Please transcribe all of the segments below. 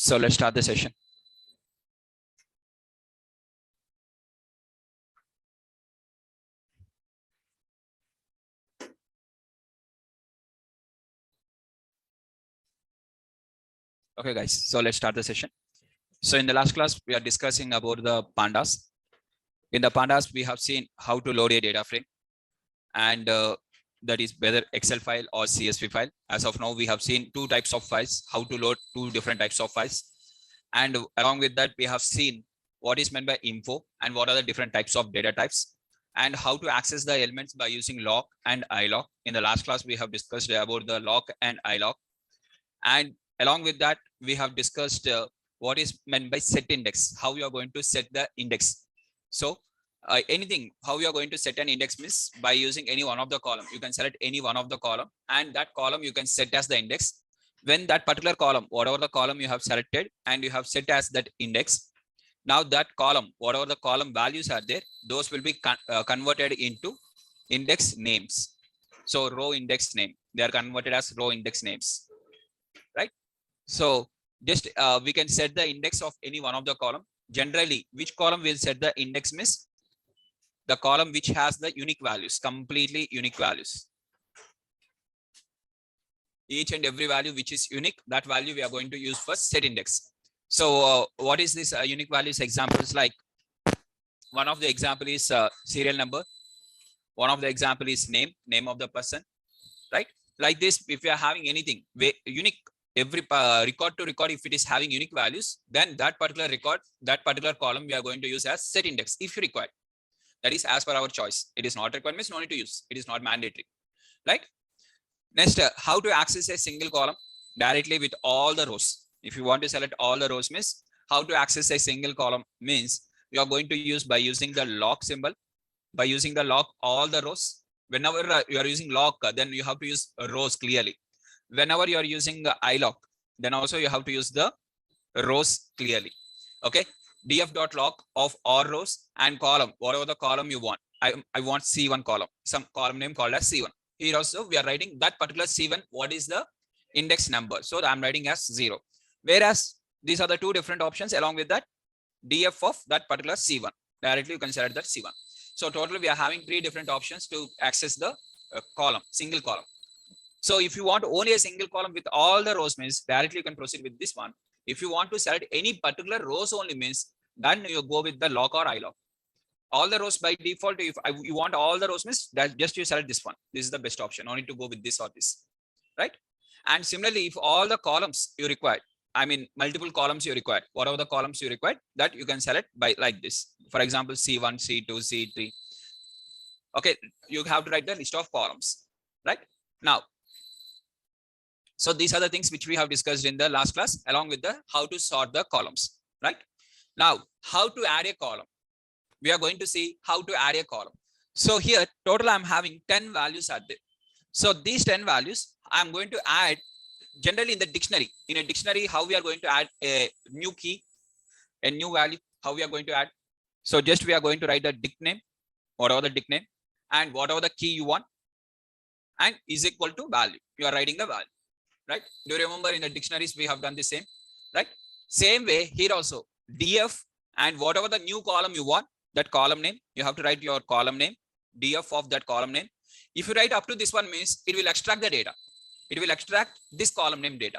So let's start the session. Okay, guys, so let's start the session. So in the last class, we are discussing about the pandas. In the pandas, we have seen how to load a data frame, and that is whether Excel file or CSV file. As of now, we have seen two types of files, how to load two different types of files. And along with that, we have seen what is meant by info and what are the different types of data types, and how to access the elements by using lock and ilock. In the last class, we have discussed about the lock and ilock. And along with that, we have discussed what is meant by set index, how you are going to set the index. So anything, how you are going to set an index means by using any one of the column. You can select any one of the column, and that column you can set as the index. When that particular column, whatever the column you have selected and you have set as that index, now that column, whatever the column values are there, those will be converted into index names. So row index name, they are converted as row index names, right? So just we can set the index of any one of the column. Generally, which column will set the index means the column which has the unique values, completely unique values. Each and every value which is unique, that value we are going to use for set index. So what is this unique values examples? Like one of the example is serial number. One of the example is name of the person, right? Like this, if you are having anything unique, every record to record, if it is having unique values, then that particular record, that particular column we are going to use as set index if you require. That is as per our choice. It is not required means no need to use. It is not mandatory, right? Next, how to access a single column directly with all the rows. If you want to select all the rows means how to access a single column means you are going to use by using the lock symbol. By using the lock all the rows. Whenever you are using lock, then you have to use rows clearly. Whenever you are using ilock, then also you have to use the rows clearly. Okay. df.lock of all rows and column, whatever the column you want. I want C1 column, some column name called as C1. Here also we are writing that particular C1, what is the index number. So I'm writing as 0. Whereas these are the two different options. Along with that, df of that particular C1. Directly you can select that C1. So totally we are having 3 different options to access the column, single column. So if you want only a single column with all the rows means directly you can proceed with this one. If you want to select any particular rows only means then you go with the lock or ilock. All the rows by default, if you want all the rows means that just you select this one. This is the best option. No need to go with this or this, right? And similarly, if all the columns you require, I mean multiple columns you require, whatever the columns you require, that you can select by like this. For example, C1, C2, C3. Okay, you have to write the list of columns, right? Now, so these are the things which we have discussed in the last class, along with the how to sort the columns, right? Now, how to add a column. We are going to see how to add a column. So here, total I'm having 10 values are there. So these 10 values, I'm going to add generally in the dictionary. In a dictionary, how we are going to add a new key, a new value, how we are going to add. So just we are going to write the dict name, whatever the dict name, and whatever the key you want, and is equal to value. You are writing the value, right? Do you remember in the dictionaries we have done the same, right? Same way here also, df and whatever the new column you want, that column name, you have to write your column name, df of that column name. If you write up to this one means it will extract the data. It will extract this column name data.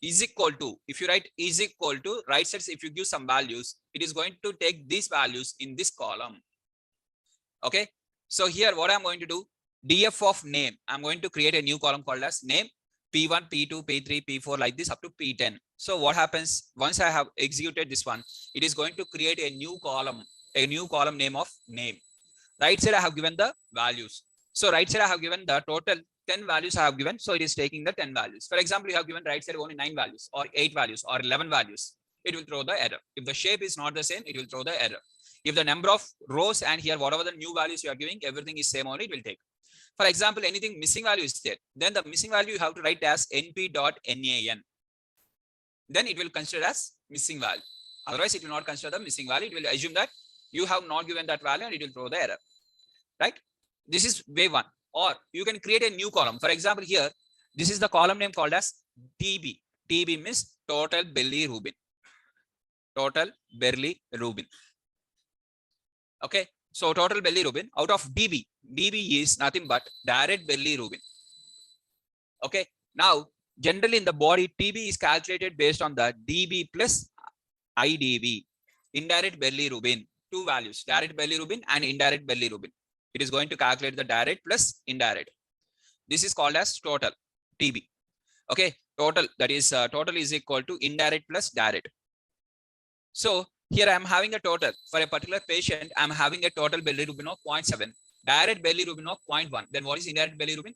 Is equal to, if you write is equal to, right side, if you give some values, it is going to take these values in this column. Okay. So here what I'm going to do, df of name, I'm going to create a new column called as name, P1, P2, P3, P4 like this up to P10. So what happens once I have executed this one, it is going to create a new column name of name. Right side I have given the values. So right side I have given the total 10 values I have given. So it is taking the 10 values. For example, you have given right side only 9 values or 8 values or 11 values. It will throw the error. If the shape is not the same, it will throw the error. If the number of rows and here whatever the new values you are giving, everything is same only, it will take. For example, anything missing value is there. Then the missing value you have to write as np.nan. Then it will consider as missing value. Otherwise, it will not consider the missing value. It will assume that you have not given that value and it will throw the error, right? This is way one. Or you can create a new column. For example, here, this is the column name called as DB. TB means total bilirubin. Total bilirubin. Okay. So total bilirubin out of DB. DB is nothing but direct bilirubin. Okay. Now, generally in the body, TB is calculated based on the DB plus IDB, indirect bilirubin, two values, direct bilirubin and indirect bilirubin. It is going to calculate the direct plus indirect. This is called as total TB. Okay, total, that is total is equal to indirect plus direct. So here I am having a total for a particular patient. I am having a total bilirubin of 0.7, direct bilirubin of 0.1. Then what is indirect bilirubin?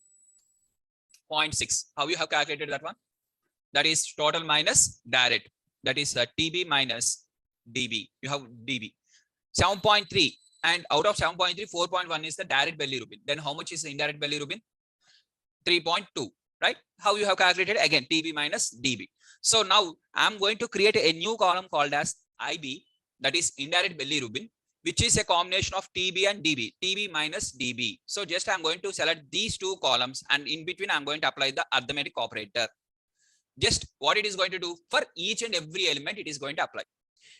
0.6. How you have calculated that one? That is total minus direct. That is TB minus DB. You have DB. 7.3. And out of 7.3, 4.1 is the direct bilirubin. Then how much is the indirect bilirubin? 3.2. Right? How you have calculated? Again, TB minus DB. So now I'm going to create a new column called as IB. That is indirect bilirubin, which is a combination of TB and DB. TB minus DB. So just I'm going to select these two columns, and in between I'm going to apply the arithmetic operator. Just what it is going to do for each and every element, it is going to apply.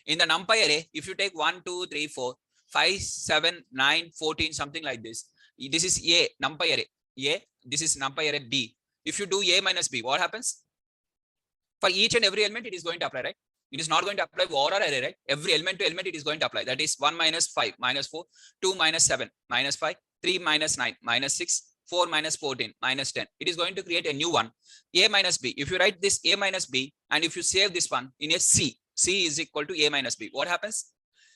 In the NumPy array, if you take 1, 2, 3, 4, 5, 7, 9, 14, something like this. This is A, NumPy array. A, this is NumPy array B. If you do A minus B, what happens? For each and every element, it is going to apply, right? It is not going to apply OR array, right? Every element to element, it is going to apply. That is 1 minus 5, minus 4, 2 minus 7, minus 5, 3 minus 9, minus 6, 4 minus 14, minus 10. It is going to create a new one, A minus B. If you write this A minus B, and if you save this one in a C, C is equal to A minus B. What happens?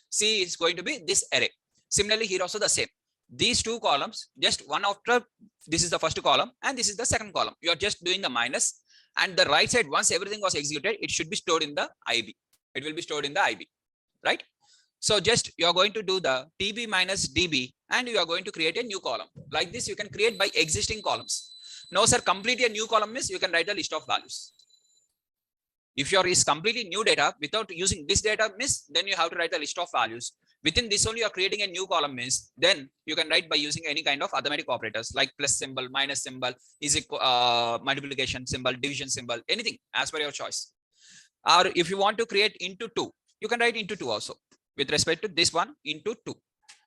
C is going to be this array. Similarly, here also the same. These two columns, just one after, this is the first column, and this is the second column. You are just doing the minus, and the right side, once everything was executed, it should be stored in the IB. It will be stored in the IB, right? So just you are going to do the TB minus DB, and you are going to create a new column. Like this, you can create by existing columns. No, sir, completely a new column means you can write a list of values. If your is completely new data without using this data means, then you have to write a list of values. Within this only you are creating a new column means, then you can write by using any kind of arithmetic operators like plus symbol, minus symbol, is equal, multiplication symbol, division symbol, anything as per your choice. Or if you want to create into 2, you can write into 2 also with respect to this one into 2.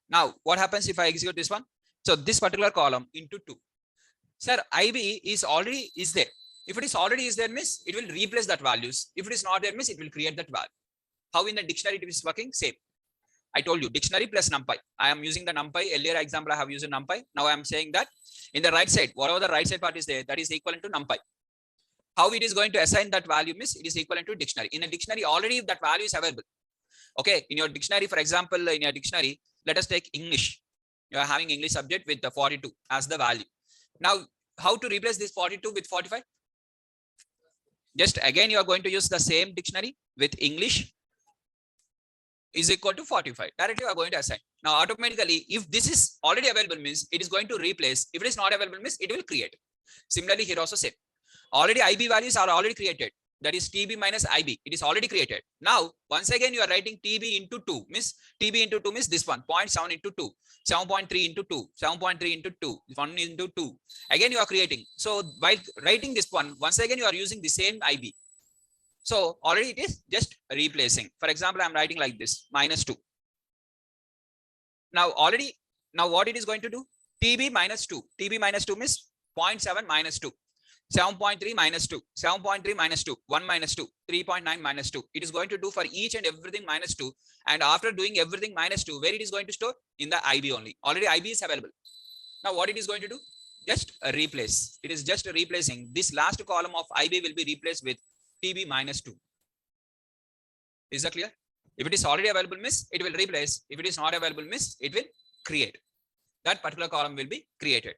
Now, what happens if I execute this one? So this particular column into 2. Sir, IB is already is there. If it is already is there means it will replace that values. If it is not there means it will create that value. How in the dictionary it is working? Same. I told you dictionary plus NumPy. I am using the NumPy. Earlier example I have used NumPy. Now I am saying that in the right side, whatever the right side part is there, that is equivalent to NumPy. How it is going to assign that value means it is equivalent to dictionary. In a dictionary already that value is available. Okay, in your dictionary, for example, in your dictionary, let us take English. You are having English subject with the 42 as the value. Now, how to replace this 42 with 45? Just again, you are going to use the same dictionary with English is equal to 45. Directly you are going to assign. Now, automatically, if this is already available means it is going to replace. If it is not available means it will create. Similarly, here also same. Already IB values are already created. That is TB minus IB. It is already created. Now, once again, you are writing TB into 2. Means TB into 2 means this one. 0.7 into 2. 7.3 into 2. 7.3 into 2. 1 into 2. Again, you are creating. So, while writing this one, once again, you are using the same IB. So, already it is just replacing. For example, I am writing like this. Minus 2. Now, already, now what it is going to do? TB minus 2. TB minus 2 means 0.7 minus 2. 7.3 minus 2, 7.3 minus 2, 1 minus 2, 3.9 minus 2. It is going to do for each and everything minus 2. And after doing everything minus 2, where it is going to store? In the IB only. Already IB is available. Now what it is going to do? Just replace. It is just replacing. This last column of IB will be replaced with TB minus 2. Is that clear? If it is already available means it will replace. If it is not available means it will create. That particular column will be created.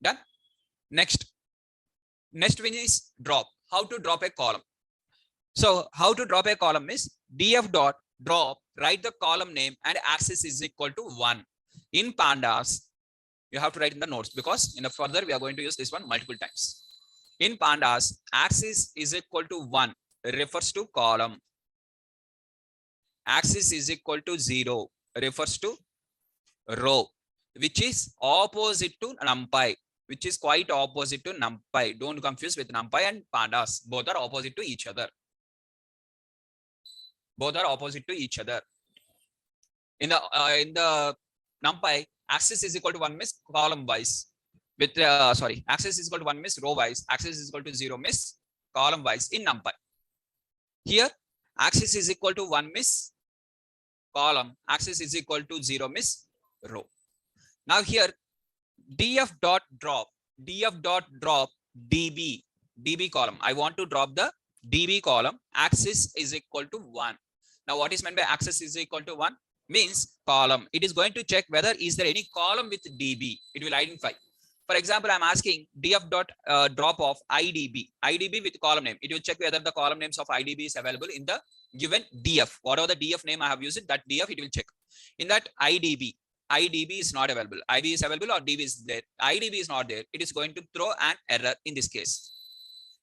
Done? Next one is drop. How to drop a column? So how to drop a column is df dot drop, write the column name and axis is equal to 1. In Pandas, you have to write in the notes because in the further we are going to use this one multiple times. In Pandas, axis is equal to 1 refers to column. Axis is equal to 0 refers to row, which is opposite to NumPy. which is quite opposite to NumPy. Don't confuse with NumPy and Pandas. Both are opposite to each other. Both are opposite to each other. In the NumPy, axis is equal to 1 means column wise. With axis is equal to 1 means row wise. Axis is equal to 0 means column wise in NumPy. Here, axis is equal to 1 means column. Axis is equal to 0 means row. Now here, df dot drop db column. I want to drop the db column. Axis is equal to 1. Now what is meant by axis is equal to 1? Means column. It is going to check whether is there any column with db. It will identify. For example, I'm asking df dot drop of idb with column name. It will check whether the column names of idb is available in the given df. Whatever the df name I have used, that df it will check. In that idb is not available. IB is available or DB is there. IDB is not there. It is going to throw an error in this case.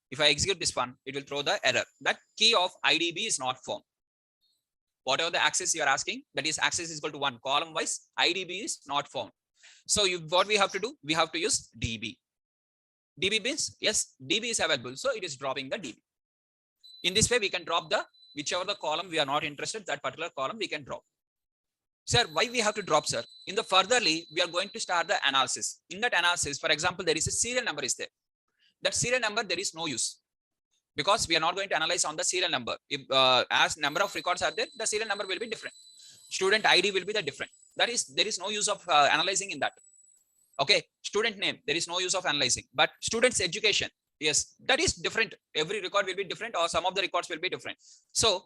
If I execute this one, it will throw the error. That key of IDB is not found. Whatever the axis you are asking, that is axis is equal to 1. Column wise, IDB is not found. So what we have to do? We have to use DB. DB means, yes, DB is available. So it is dropping the DB. In this way, we can drop the, whichever the column we are not interested, that particular column we can drop. Sir, why we have to drop, sir? In the furtherly, we are going to start the analysis. In that analysis, for example, there is a serial number is there. That serial number, there is no use. Because we are not going to analyze on the serial number. If, as number of records are there, the serial number will be different. Student ID will be the different. That is, there is no use of analyzing in that. Okay, student name, there is no use of analyzing. But student's education, yes, that is different. Every record will be different or some of the records will be different. So,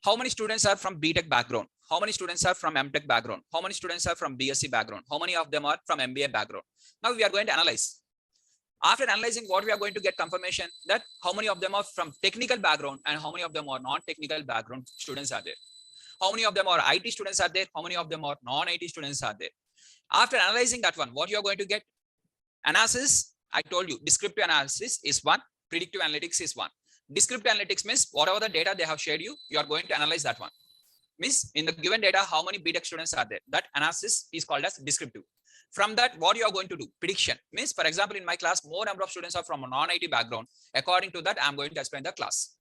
how many students are from BTech background? How many students are from MTech background? How many students are from BSc background? How many of them are from MBA background? Now we are going to analyze. After analyzing, what we are going to get confirmation that how many of them are from technical background and how many of them are non-technical background students are there. How many of them are IT students are there? How many of them are non-IT students are there? After analyzing that one, what you are going to get? Analysis, I told you, descriptive analysis is one, predictive analytics is one. Descriptive analytics means whatever the data they have shared you, you are going to analyze that one. Means in the given data, how many BTech students are there? That analysis is called as descriptive. From that, what you are going to do? Prediction. Means, for example, in my class, more number of students are from a non-IT background. According to that, I'm going to explain the class.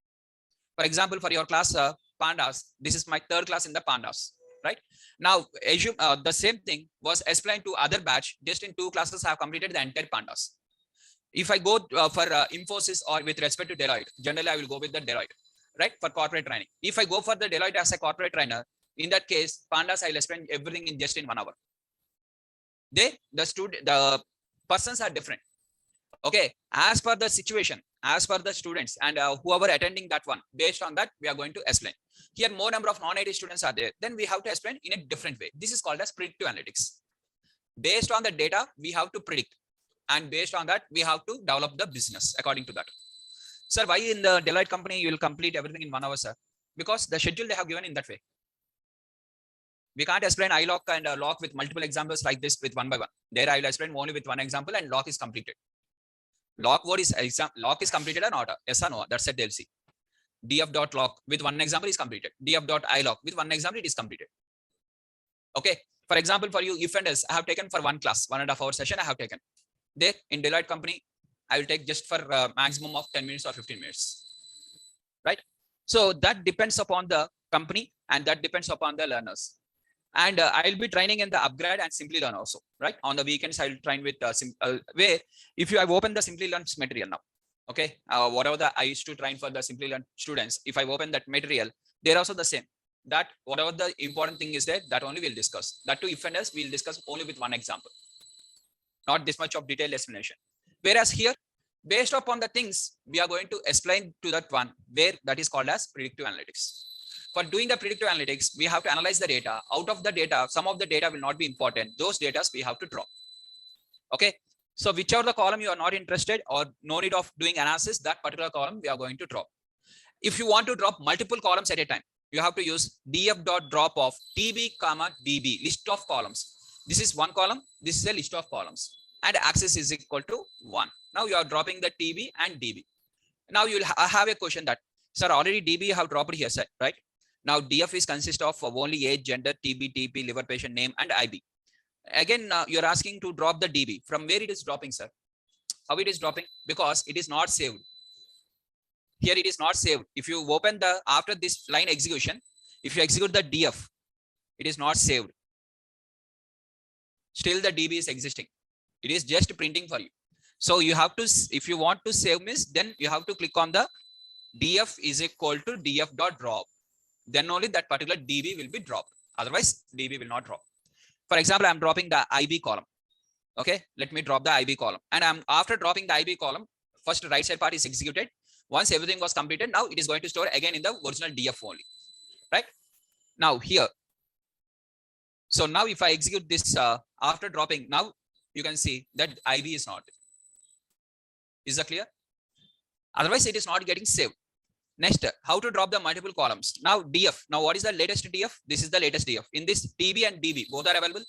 For example, for your class, Pandas, this is my third class in the Pandas. Right? Now, assume the same thing was explained to other batch. Just in 2 classes, I have completed the entire Pandas. If I go for Infosys or with respect to Deloitte, generally I will go with the Deloitte, right? For corporate training. If I go for the Deloitte as a corporate trainer, in that case, Pandas, I'll explain everything in just in 1 hour. The persons are different. Okay. As per the situation, as per the students and whoever attending that one, based on that, we are going to explain. Here, more number of non-IT students are there. Then we have to explain in a different way. This is called as predictive analytics. Based on the data, we have to predict. And based on that, we have to develop the business according to that. Sir, why in the Deloitte company, you will complete everything in 1 hour, sir? Because the schedule they have given in that way. We can't explain iLock and lock with multiple examples like this with 1 by 1. There I will explain only with 1 example and lock is completed. Lock what is lock is completed or not? Yes or no? That's it they'll see. df.lock with 1 example is completed. df.ilock with 1 example it is completed. Okay. For example, for you, if and else, I have taken for 1 class, 1.5 hour session I have taken. There in Deloitte company, I will take just for maximum of 10 minutes or 15 minutes. Right? So that depends upon the company and that depends upon the learners. And I'll be training in the upgrade and simply learn also. Right? On the weekends, I'll train with where if you have opened the simply learn material now. Okay. Whatever I used to train for the simply learn students, if I open that material, they're also the same. That whatever the important thing is there, that only we'll discuss. That too, if and else, we'll discuss only with 1 example. Not this much of detailed explanation. Whereas here, based upon the things, we are going to explain to that one where that is called as predictive analytics. For doing the predictive analytics, we have to analyze the data. Out of the data, some of the data will not be important. Those data we have to drop. Okay. So whichever the column you are not interested or no need of doing analysis, that particular column we are going to drop. If you want to drop multiple columns at a time, you have to use df.drop of tb, db, list of columns. This is 1 column. This is a list of columns. And axis is equal to 1. Now you are dropping the TB and DB. Now you will have a question that, sir, already DB you have dropped here, sir, right? Now DF is consist of only age, gender, TB, TP, liver patient name, and IB. Again, you're asking to drop the DB. From where it is dropping, sir? How it is dropping? Because it is not saved. Here it is not saved. If you open the, after this line execution, if you execute the df, it is not saved. Still the db is existing. It is just printing for you. So you have to, if you want to save means, then you have to click on the df is equal to df.drop. Then only that particular db will be dropped. Otherwise, db will not drop. For example, I'm dropping the IB column. Okay, let me drop the IB column. And I'm after dropping the IB column, first right side part is executed. Once everything was completed, now it is going to store again in the original df only. Right? Now here. So now if I execute this after dropping, now you can see that IB is not. Is that clear? Otherwise, it is not getting saved. Next, how to drop the multiple columns. Now df. Now what is the latest df? This is the latest df. In this db and db, both are available?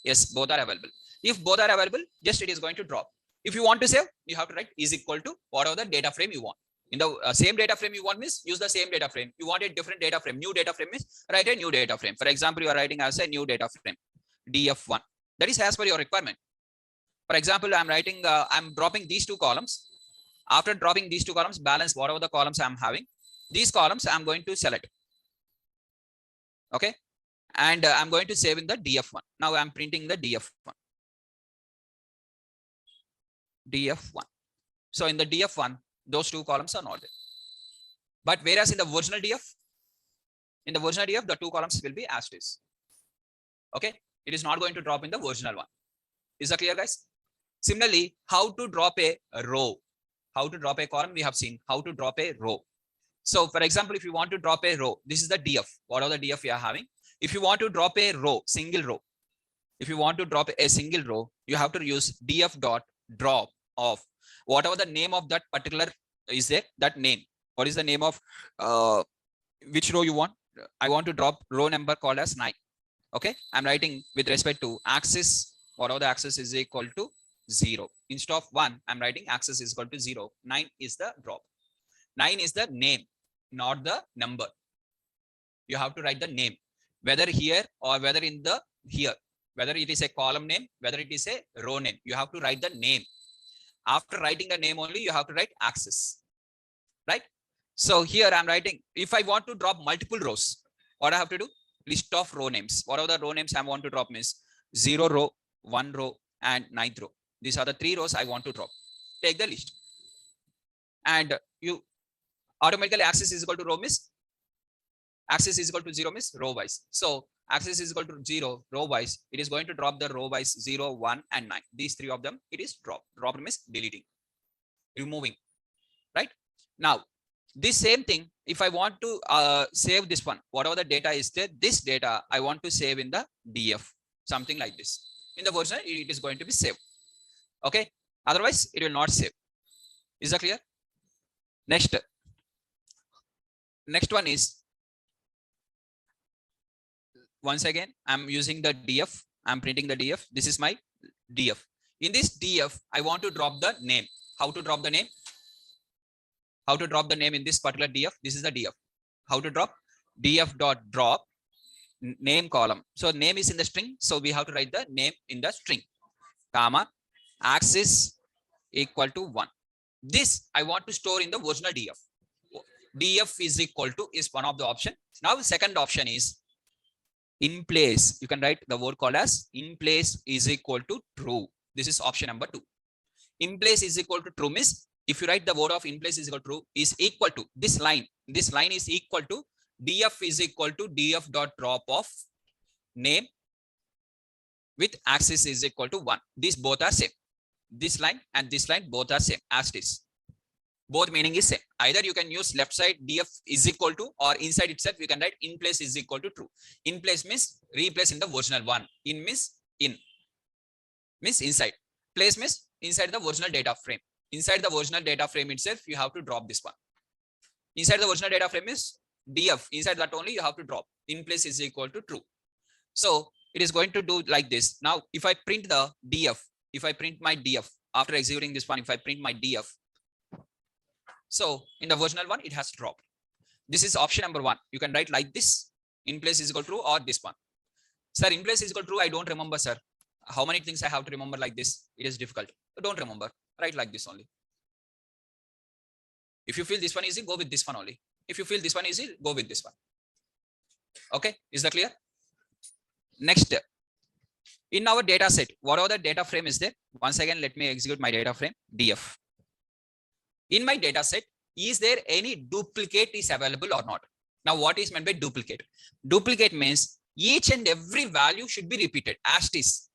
Yes, both are available. If both are available, just it is going to drop. If you want to save, you have to write is equal to whatever the data frame you want. In the same data frame you want means use the same data frame. You want a different data frame, new data frame means write a new data frame. For example, you are writing as a new data frame, df1. That is as per your requirement. For example, I'm writing, I'm dropping these two columns. After dropping these two columns, balance whatever the columns I'm having. These columns I'm going to select. Okay. And I'm going to save in the df1. Now I'm printing the df1. df1. So in the df1, those two columns are not there. But whereas in the original df, the two columns will be as is. Okay. It is not going to drop in the original one. Is that clear, guys? Similarly, how to drop a row? How to drop a column? We have seen how to drop a row. So for example, if you want to drop a row, this is the df. What are the df we are having? If you want to drop a row, single row, if you want to drop a single row, you have to use df.drop of whatever the name of that particular is there, that name. What is the name of which row you want? I want to drop row number called as 9. Okay. I'm writing with respect to axis, whatever the axis is equal to 0. Instead of 1, I'm writing axis is equal to 0. 9 is the drop. 9 is the name, not the number. You have to write the name, whether here or whether in the here, whether it is a column name, whether it is a row name. You have to write the name. After writing the name only, you have to write axis. Right? So here I'm writing, if I want to drop multiple rows, what I have to do? List of row names. What are the row names I want to drop means 0 row, 1 row, and 9th row. These are the 3 rows I want to drop. Take the list. And you automatically axis is equal to row means axis is equal to 0 means row wise. So axis is equal to 0 row wise. It is going to drop the row wise 0, 1, and 9. These 3 of them, it is drop. Drop means deleting, removing. Right? Now, this same thing, if I want to save this one, whatever the data is there, this data I want to save in the df, something like this. In the version, it is going to be saved. Okay. Otherwise, it will not save. Is that clear? Next one is, once again, I'm using the df. I'm printing the df. This is my df. In this df, I want to drop the name. How to drop the name? How to drop the name in this particular df? This is the df. How to drop? df.drop name column. So name is in the string. So we have to write the name in the string, comma, axis equal to 1. This I want to store in the original df. df is equal to is one of the option. Now the second option is in place. You can write the word called as in place is equal to true. This is option number 2. In place is equal to true means if you write the word of in place is equal to true is equal to this line. This line is equal to df is equal to df.drop of name with axis is equal to 1. These both are same. This line and this line both are same as it is. Both meaning is same. Either you can use left side df is equal to, or inside itself you can write in place is equal to true. In place means replace in the original one. In means in. Means inside. Place means inside the original data frame. Inside the original data frame itself, you have to drop this one. Inside the original data frame is df. Inside that only you have to drop. In place is equal to true. So it is going to do like this. Now, if I print the df, if I print my df after executing this one, if I print my df, so in the original one, it has dropped. This is option number 1. You can write like this. In place is equal to true, or this one. Sir, in place is equal to true. I don't remember, sir. How many things I have to remember like this? It is difficult. Don't remember. Write like this only. If you feel this one easy, go with this one only. If you feel this one easy, go with this one. Okay, is that clear? Next, in our data set, whatever the data frame is there, once again, let me execute my data frame, df. In my data set, is there any duplicate is available or not? Now, what is meant by duplicate? Duplicate means each and every value should be repeated as it is.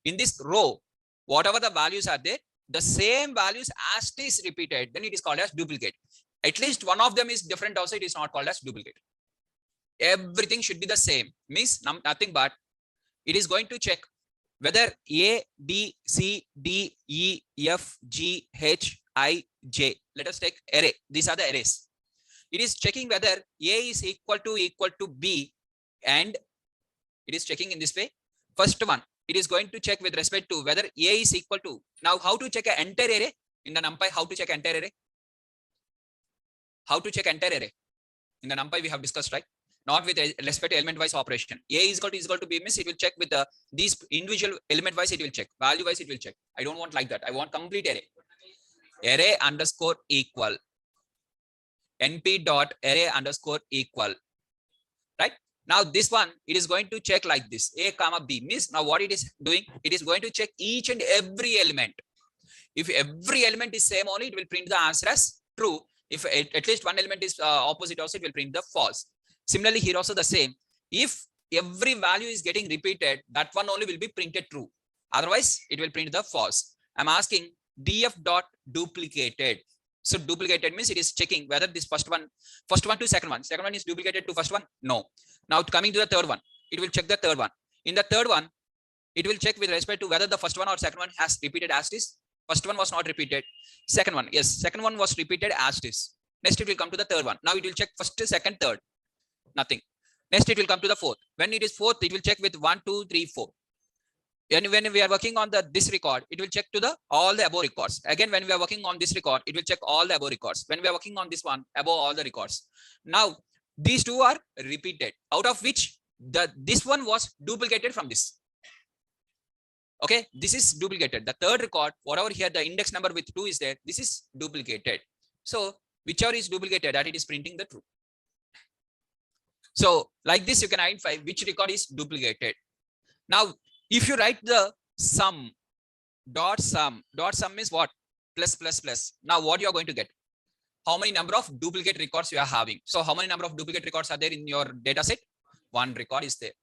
In this row, whatever the values are there, the same values as it is repeated, then it is called as duplicate. At least one of them is different also, it is not called as duplicate. Everything should be the same, means nothing but it is going to check whether A, B, C, D, E, F, G, H, I, J. Let us take array. These are the arrays. It is checking whether A is equal to B, and it is checking in this way. First one, it is going to check with respect to whether A is equal to. Now, how to check an entire array in the NumPy? How to check entire array? How to check entire array in the NumPy we have discussed, right? Not with respect to element wise operation. A is equal to B means it will check with these individual element wise, it will check. Value wise, it will check. I don't want like that. I want complete array. Array underscore equal. NP dot array underscore equal. Right? Now this one, it is going to check like this. A comma B means now what it is doing? It is going to check each and every element. If every element is same only, it will print the answer as true. If at least one element is opposite also, it will print the false. Similarly, here also the same. If every value is getting repeated, that one only will be printed true. Otherwise, it will print the false. I'm asking df dot duplicated. So duplicated means it is checking whether this first one to second one is duplicated to first one. No. Now coming to the third one, it will check the third one. In the third one, it will check with respect to whether the first one or second one has repeated as it is. First one was not repeated. Second one, yes, second one was repeated as it is. Next, it will come to the third one. Now it will check first, second, third. Nothing. Next, it will come to the fourth. When it is fourth, it will check with 1, 2, 3, 4. And when we are working on this record, it will check to all the above records. Again, when we are working on this record, it will check all the above records. When we are working on this one, above all the records. Now, these two are repeated, out of which this one was duplicated from this. Okay, this is duplicated. The third record, whatever here the index number with 2 is there, this is duplicated. So, whichever is duplicated, that it is printing the true. So like this, you can identify which record is duplicated. Now, if you write the sum, dot sum is what? Plus, plus, plus. Now what you are going to get? How many number of duplicate records you are having? So how many number of duplicate records are there in your data set? One record is there.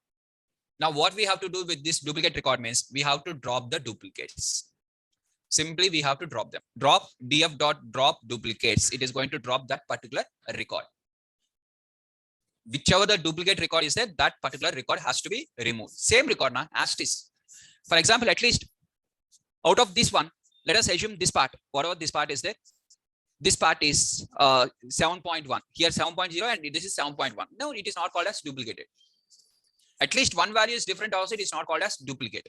Now what we have to do with this duplicate record means we have to drop the duplicates. Simply we have to drop them. Drop df dot drop duplicates. It is going to drop that particular record. Whichever the duplicate record is there, that particular record has to be removed. Same record now as it is. For example, at least out of this one, let us assume this part, whatever this part is there. This part is 7.1. Here 7.0 and this is 7.1. No, it is not called as duplicated. At least one value is different also, it is not called as duplicate.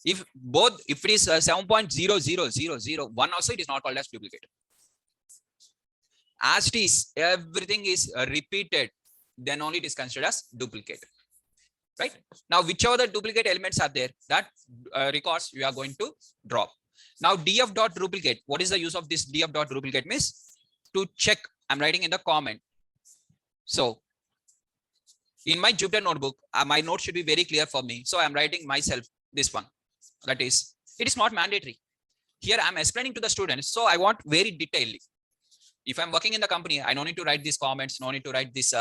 If it is 7.00001 also, it is not called as duplicate. As it is, everything is repeated, then only it is considered as duplicate. Right? Now, whichever the duplicate elements are there, that records you are going to drop. Now, df dot duplicate. What is the use of this df dot duplicate? Means to check. I'm writing in the comment. So, in my Jupyter notebook, my note should be very clear for me. So, I'm writing myself this one. That is, it is not mandatory. Here, I'm explaining to the students. So, I want very detailed. If I'm working in the company, I don't need to write these comments, no need to write this,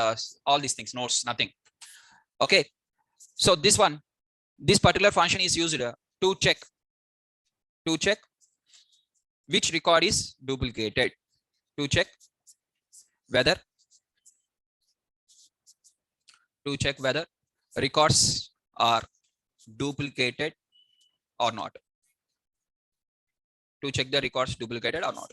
all these things, notes, nothing. Okay. So this particular function is used to check which record is duplicated, to check whether records are duplicated or not. To check the records duplicated or not.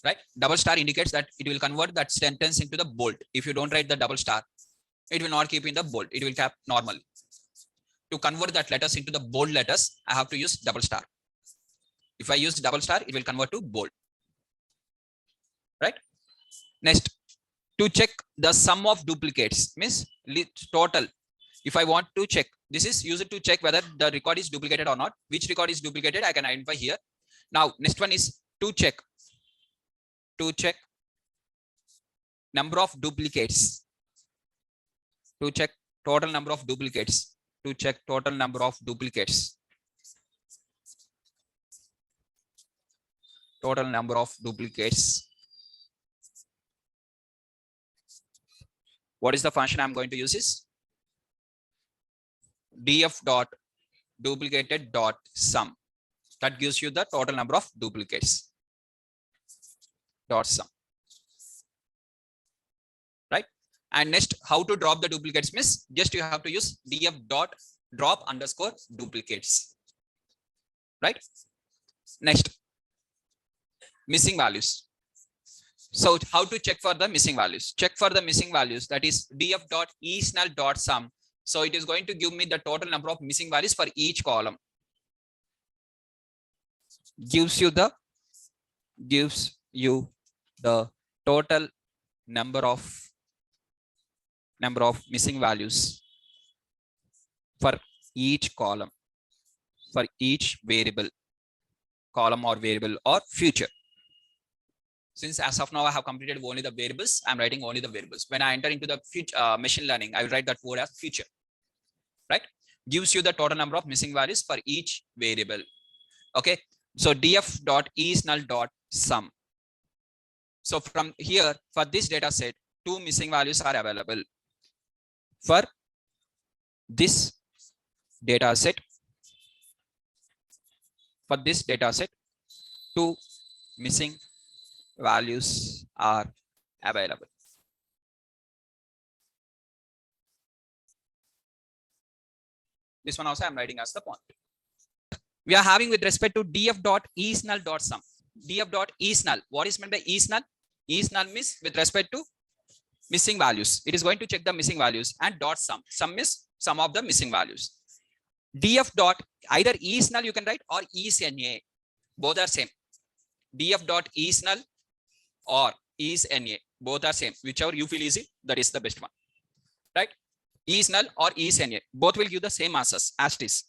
Right? Double star indicates that it will convert that sentence into the bold. If you don't write the double star, it will not keep in the bold. It will keep normal. To convert that letters into the bold letters, I have to use double star. If I use double star, it will convert to bold. Right? Next, to check the sum of duplicates means total. If I want to check, this is used to check whether the record is duplicated or not. Which record is duplicated, I can identify here. Now, next one is to check number of duplicates, to check total number of duplicates, to check total number of duplicates, total number of duplicates. What is the function I'm going to use is df dot duplicated dot sum. That gives you the total number of duplicates dot sum. Right? And next, how to drop the duplicates means just you have to use df dot drop underscore duplicates. Right? Next, missing values. So how to check for the missing values? Check for the missing values, that is df dot isNull dot sum. So it is going to give me the total number of missing values for each column. Gives you the total number of missing values for each column, for each variable, column or variable or future. Since as of now I have completed only the variables, I'm writing only the variables. When I enter into the future, machine learning, I will write that word as future. Right? Gives you the total number of missing values for each variable. Okay. So df dot isNull dot sum. So from here, for this data set, 2 missing values are available. For this data set, 2 missing values are available. This one also I'm writing as the point. We are having with respect to df dot isNull dot sum. df dot isNull. What is meant by isNull? isNull means with respect to missing values. It is going to check the missing values, and dot sum. Sum is sum of the missing values. df dot either isNull you can write or isNA. Both are same. df dot isNull or isNA. Both are same. Whichever you feel easy, that is the best one. Right? isNull or isNA. Both will give the same answers as it is.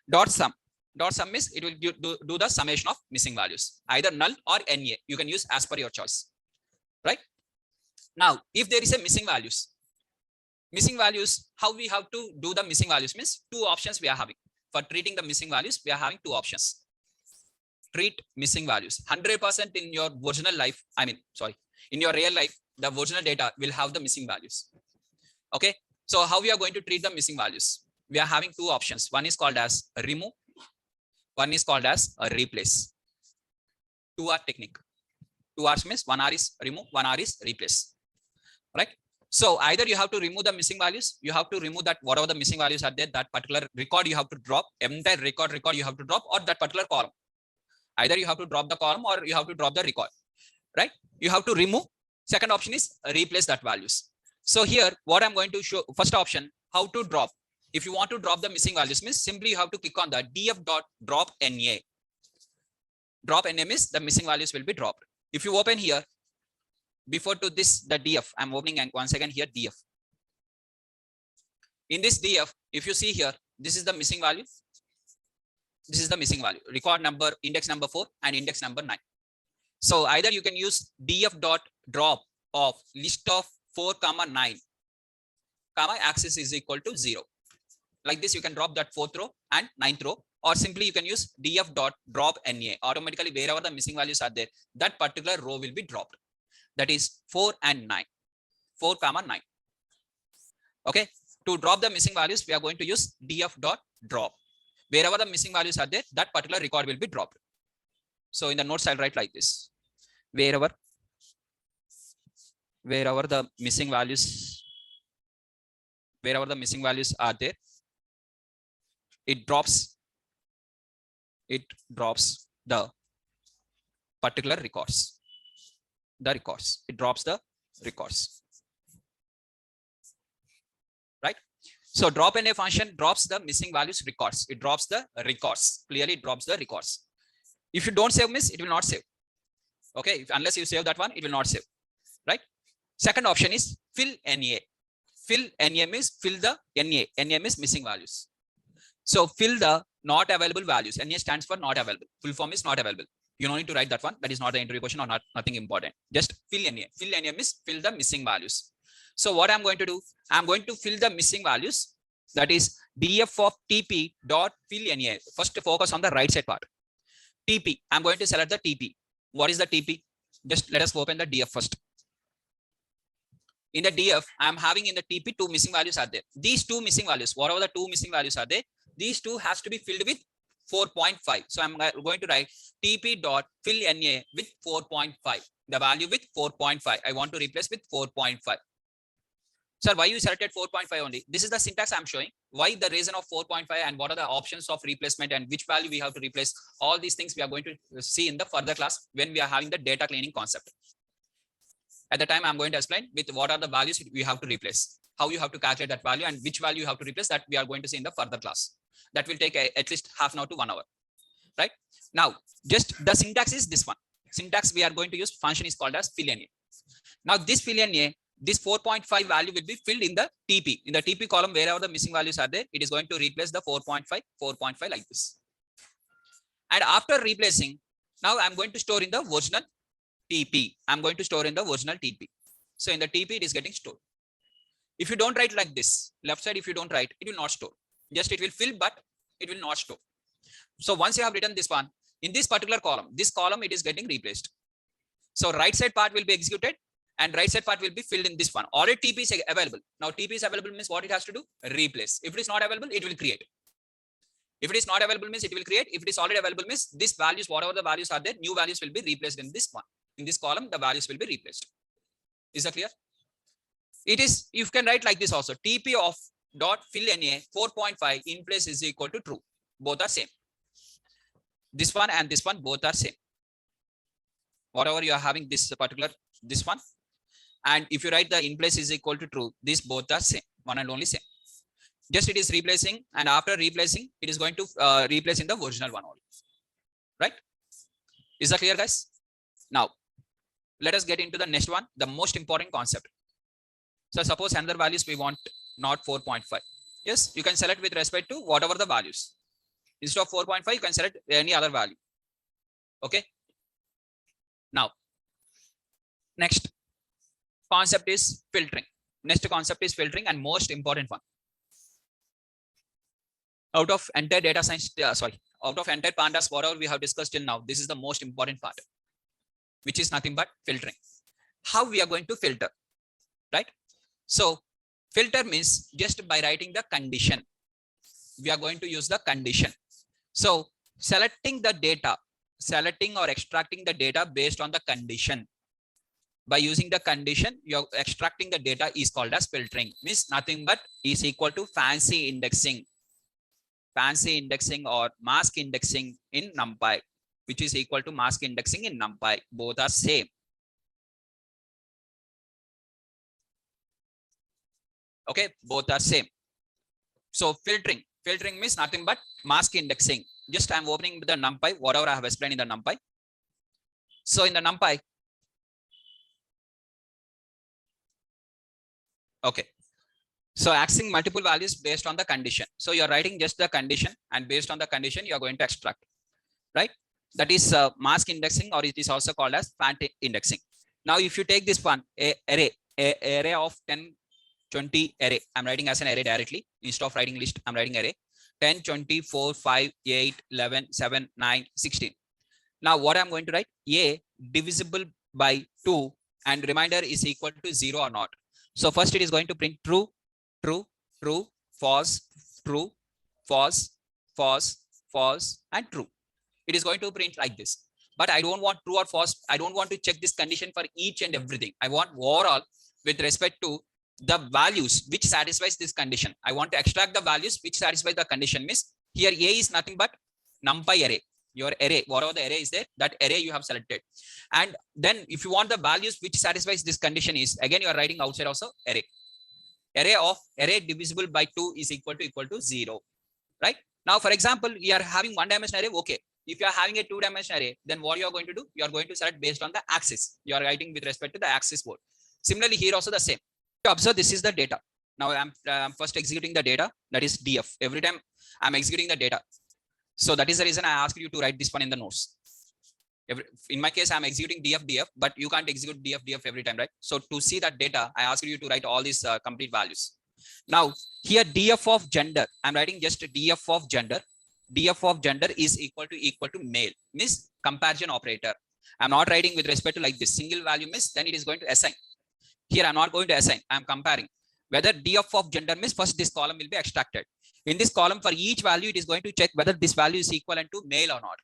Dot sum. Dot sum is it will do the summation of missing values. Either null or NA. You can use as per your choice. Right? Now, if there is a missing values, how we have to do the missing values means 2 options we are having. For treating the missing values, we are having 2 options. Treat missing values. 100% in your original life, in your real life, the original data will have the missing values. Okay. So how we are going to treat the missing values? We are having 2 options. One is called as remove. One is called as a replace. 2R technique. 2R's means 1R is remove, 1R is replace. Right? So either you have to remove the missing values, you have to remove that whatever the missing values are there, that particular record you have to drop, entire record you have to drop, or that particular column. Either you have to drop the column or you have to drop the record. Right? You have to remove. Second option is replace that values. So here, what I'm going to show, first option, how to drop. If you want to drop the missing values means simply you have to click on the df dot drop NA. Drop NA means the missing values will be dropped. If you open here, before to this, the df, I'm opening and once again here df. In this df, if you see here, this is the missing value. This is the missing value. Record number, index number 4 and index number 9. So either you can use df dot drop of list of 4, 9, axis is equal to 0. Like this, you can drop that 4th row and 9th row, or simply you can use df dot drop NA. Automatically, wherever the missing values are there, that particular row will be dropped. That is 4 and 9. 4, 9. Okay. To drop the missing values, we are going to use df dot drop. Wherever the missing values are there, that particular record will be dropped. So in the notes, I'll write like this. Wherever the missing values are there, it drops the particular records. It drops the records. Right? So drop NA function drops the missing values records. It drops the records. Clearly, it drops the records. If you don't save miss, it will not save. Okay, unless you save that one, it will not save. Right? Second option is fill NA. Fill NA means fill the NA. NA means missing values. So fill the not available values. NA stands for not available. Full form is not available. You don't need to write that one. That is not the interview question or not nothing important. Just fill NA. Fill NA means fill the missing values. So what I'm going to do, I'm going to fill the missing values. That is df of TP dot fill NA. First focus on the right side part. TP. I'm going to select the TP. What is the TP? Just let us open the DF first. In the DF, I'm having in the TP two missing values are there. These two missing values, whatever the two missing values are there, these two has to be filled with 4.5. So I'm going to write TP dot fill NA with 4.5. The value with 4.5. I want to replace with 4.5. Sir, why you selected 4.5 only? This is the syntax I'm showing. Why the reason of 4.5 and what are the options of replacement and which value we have to replace. All these things we are going to see in the further class when we are having the data cleaning concept. At the time, I'm going to explain with what are the values we have to replace, how you have to calculate that value and which value you have to replace, that we are going to see in the further class. That will take at least half an hour to 1 hour, right? Now, just the syntax is this one. Syntax we are going to use function is called as fill NA. Now this fill NA, this 4.5 value will be filled in the TP. In the TP column, wherever the missing values are there, it is going to replace the 4.5 like this. And after replacing, now I'm going to store in the original TP. I'm going to store in the original TP. So in the TP, it is getting stored. If you don't write like this, left side, if you don't write, it will not store. Just it will fill, but it will not store. So once you have written this one, in this particular column, this column, it is getting replaced. So right side part will be executed and right side part will be filled in this one. Already TP is available. Now TP is available means what it has to do? Replace. If it is not available, it will create. If it is not available means it will create. If it is already available means this values, whatever the values are there, new values will be replaced in this one. In this column, the values will be replaced. Is that clear? It is, you can write like this also. TP of dot fill NA 4.5 in place is equal to true. Both are same. This one and this one both are same. Whatever you are having this particular, this one. And if you write the in place is equal to true, these both are same. One and only same. Just it is replacing, and after replacing, it is going to replace in the original one only. Right? Is that clear, guys? Now, let us get into the next one, the most important concept. So suppose another values we want not 4.5. Yes, you can select with respect to whatever the values. Instead of 4.5, you can select any other value. Okay. Now, next concept is filtering. Next concept is filtering, and most important one. Out of entire data science, out of entire Pandas, whatever we have discussed till now, this is the most important part, which is nothing but filtering. How we are going to filter, right? So filter means just by writing the condition, we are going to use the condition. So selecting the data, selecting or extracting the data based on the condition. By using the condition, you're extracting the data is called as filtering. Means nothing but is equal to fancy indexing. Fancy indexing or mask indexing in NumPy, which is equal to mask indexing in NumPy. Both are same. Okay, both are same. So filtering means nothing but mask indexing. Just I'm opening the NumPy, whatever I have explained in the NumPy. So in the NumPy, okay. So accessing multiple values based on the condition. So you're writing just the condition, and based on the condition, you're going to extract, right? That is mask indexing, or it is also called as fancy indexing. Now, if you take this one, array of 10, 20 array, I'm writing as an array directly. Instead of writing list, I'm writing array 10, 20, 4, 5, 8, 11, 7, 9, 16. Now, what I'm going to write, a divisible by 2 and remainder is equal to 0 or not. So first it is going to print true, true, true, false, true, false, false, false, and true. It is going to print like this. But I don't want true or false. I don't want to check this condition for each and everything. I want overall with respect to the values which satisfies this condition. I want to extract the values which satisfy the condition. Means here A is nothing but NumPy array. Your array, whatever the array is there, that array you have selected. And then if you want the values which satisfies this condition is, again, you are writing outside also array. Array divisible by 2 is equal to 0, right? Now, for example, you are having one dimension array. Okay. If you are having a 2-dimensional array, then what you are going to do? You are going to select based on the axis. You are writing with respect to the axis board. Similarly, here also the same. To observe, this is the data. Now I'm first executing the data, that is df. Every time I'm executing the data. So that is the reason I asked you to write this one in the notes. In my case, I'm executing df, but you can't execute df every time, right? So to see that data, I asked you to write all these complete values. Now here df of gender, I'm writing just df of gender. Df of gender is equal to male, means comparison operator. I'm not writing with respect to like this single value means then it is going to assign. Here I'm not going to assign, I'm comparing. Whether df of gender means first this column will be extracted. In this column for each value, it is going to check whether this value is equivalent to male or not.